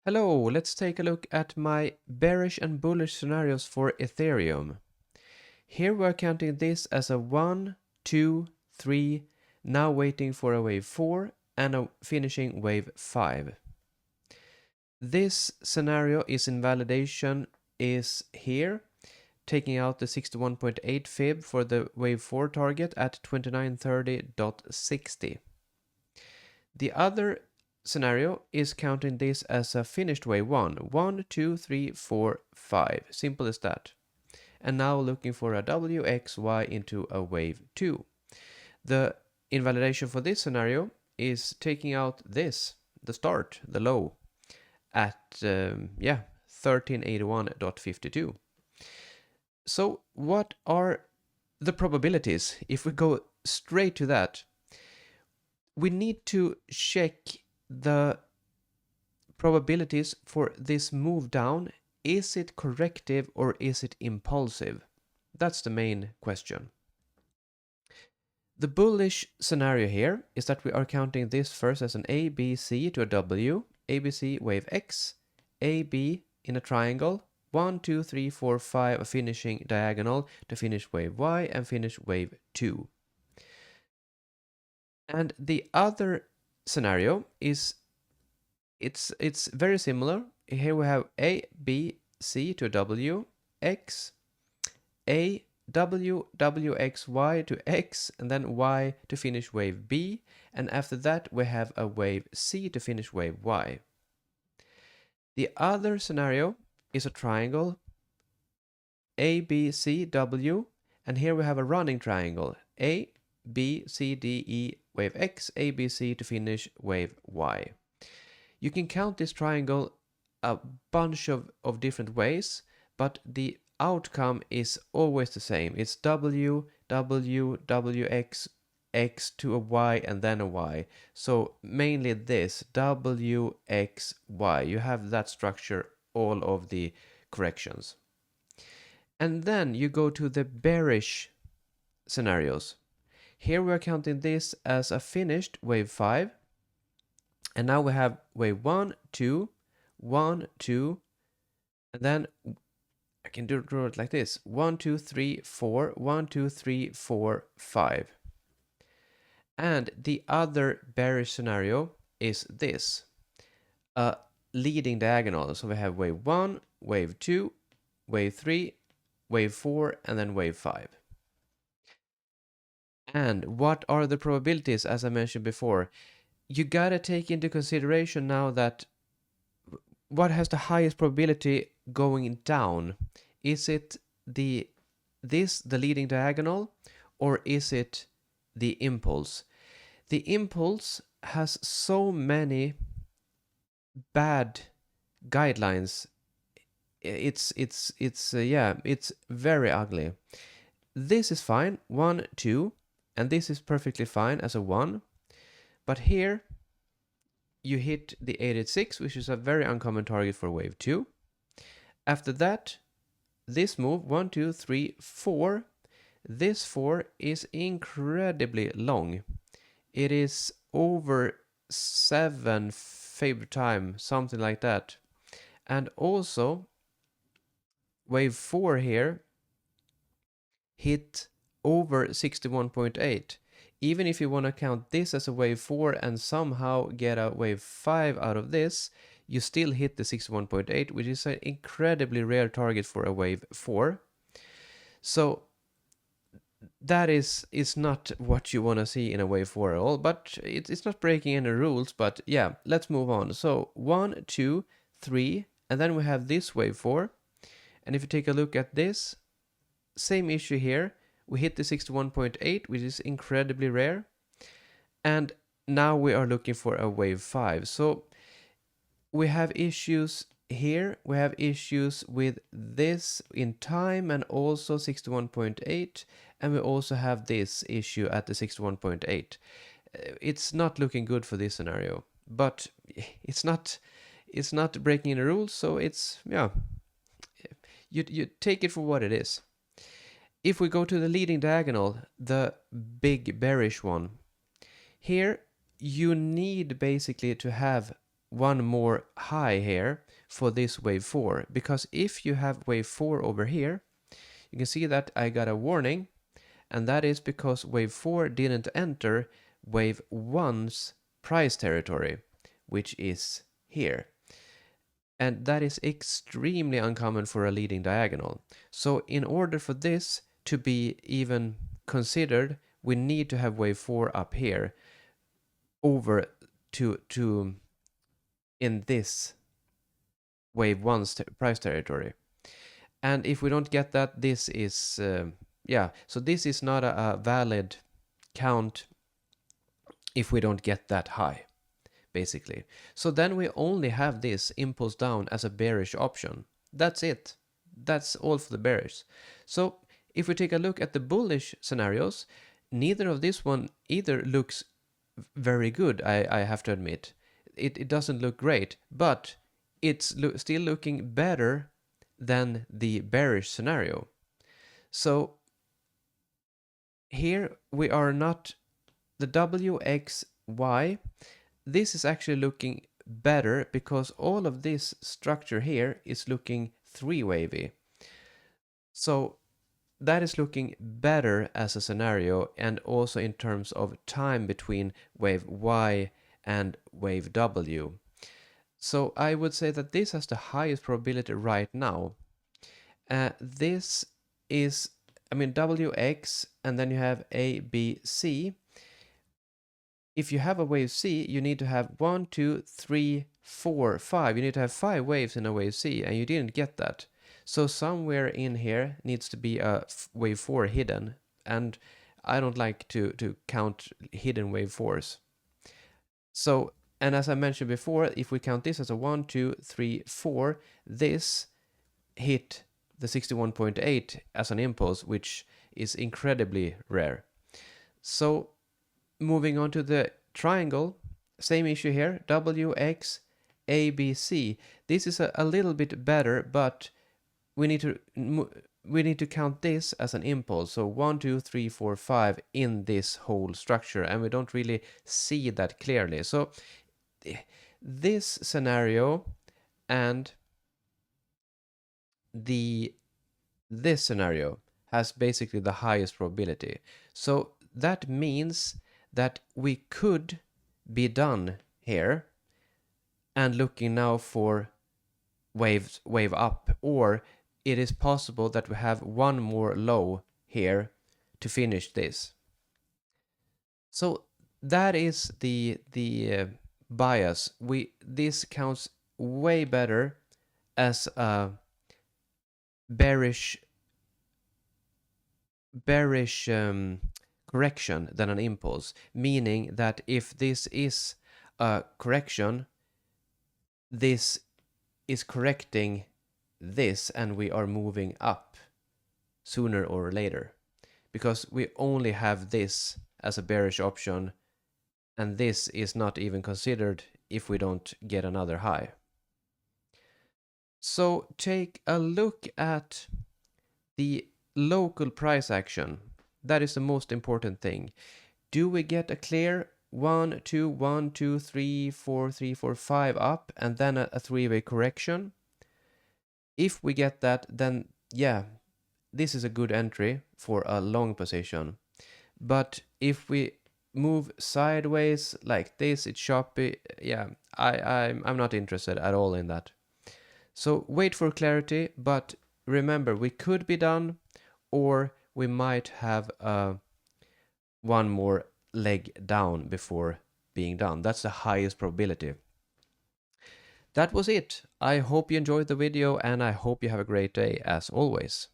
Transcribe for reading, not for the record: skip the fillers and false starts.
Hello, let's take a look at my bearish and bullish scenarios for Ethereum. Here we're counting this as a 1, 2, 3, now waiting for a wave 4 and a finishing wave 5. This scenario is in validation is here, taking out the 61.8 fib for the wave 4 target at 2930.60. The other scenario is counting this as a finished wave 1. 1, 2, 3, 4, 5. Simple as that. And now looking for a WXY into a wave 2. The invalidation for this scenario is taking out this, the start, the low, at 1381.52. So what are the probabilities? If we go straight to that, we need to check the probabilities for this move down. Is it corrective or is it impulsive? That's the main question. The bullish scenario here is that we are counting this first as an A, B, C to a W, ABC wave X, AB in a triangle, 1, 2, 3, 4, 5, a finishing diagonal to finish wave Y and finish wave 2. And the other scenario is it's very similar. Here we have A, B, C to W, X, A, W, W, X, Y to X, and then Y to finish wave B. And after that, we have a wave C to finish wave Y. The other scenario is a triangle, A, B, C, W, and here we have a running triangle, A, B, C, D, E, wave X, A, B, C to finish wave Y. You can count this triangle a bunch of different ways, but the outcome is always the same. It's W, W, W, X, X to a Y and then a Y. So mainly this, W, X, Y. You have that structure all of the corrections. And then you go to the bearish scenarios. Here we are counting this as a finished wave 5. And now we have wave 1, 2, 1, 2, and then I can draw it like this. 1, 2, 3, 4, 1, 2, 3, 4, 5. And the other bearish scenario is this. A leading diagonal. So we have wave 1, wave 2, wave 3, wave 4, and then wave 5. And what are the probabilities, as I mentioned before? You gotta take into consideration now that what has the highest probability going down? Is it the leading diagonal, or is it the impulse? The impulse has so many bad guidelines. It's very ugly. This is fine, 1, 2, and this is perfectly fine as a 1. But here you hit the 886, which is a very uncommon target for wave 2. After that, this move, 1, 2, 3, 4, this 4 is incredibly long. It is over 7 favorite time, something like that. And also, wave 4 here hit over 61.8. Even if you want to count this as a wave 4 and somehow get a wave 5 out of this, you still hit the 61.8, which is an incredibly rare target for a wave 4. So that is not what you want to see in a wave 4 at all, but it's not breaking any rules. But yeah, let's move on. So 1, 2, 3, and then we have this wave 4. And if you take a look at this, same issue here. We hit the 61.8, which is incredibly rare. And now we are looking for a wave 5. So we have issues here. We have issues with this in time and also 61.8. And we also have this issue at the 61.8. It's not looking good for this scenario. But it's not breaking any rules. So it's, yeah, you take it for what it is. If we go to the leading diagonal, the big bearish one, here you need basically to have one more high here for this wave 4, because if you have wave 4 over here, you can see that I got a warning, and that is because wave 4 didn't enter wave 1's price territory, which is here. And that is extremely uncommon for a leading diagonal. So in order for this to be even considered, we need to have wave 4 up here over to in this wave 1's price territory. And if we don't get that, this is so this is not a valid count if we don't get that high, basically. So then we only have this impulse down as a bearish option. That's it. That's all for the bearish. So if we take a look at the bullish scenarios, neither of this one either looks very good, I have to admit. It doesn't look great, but it's still looking better than the bearish scenario. So here we are not the WXY. This is actually looking better because all of this structure here is looking three-wavy. So that is looking better as a scenario, and also in terms of time between wave Y and wave W. So I would say that this has the highest probability right now. This is, WX, and then you have A, B, C. If you have a wave C, you need to have 1, 2, 3, 4, 5. You need to have 5 waves in a wave C, and you didn't get that. So somewhere in here needs to be a wave 4 hidden, and I don't like to count hidden wave 4s. So, and as I mentioned before, if we count this as a 1, 2, 3, 4, this hit the 61.8 as an impulse, which is incredibly rare. So moving on to the triangle, same issue here, WX, ABC. This is a little bit better, but we need to count this as an impulse. So 1, 2, 3, 4, 5 in this whole structure, and we don't really see that clearly. So this scenario and this scenario has basically the highest probability. So that means that we could be done here and looking now for wave up, or it is possible that we have one more low here to finish this. So that is the bias. This counts way better as a bearish correction than an impulse, meaning that if this is a correction, this is correcting this, and we are moving up sooner or later, because we only have this as a bearish option, and this is not even considered if we don't get another high. So take a look at the local price action. That is the most important thing. Do we get a clear 1, 2, 1, 2, 3, 4, 3, 4, 5 up, and then a three-way correction? If we get that, then yeah, this is a good entry for a long position. But if we move sideways like this, it's choppy. Yeah, I'm not interested at all in that. So wait for clarity, but remember, we could be done, or we might have one more leg down before being done. That's the highest probability. That was it. I hope you enjoyed the video, and I hope you have a great day as always.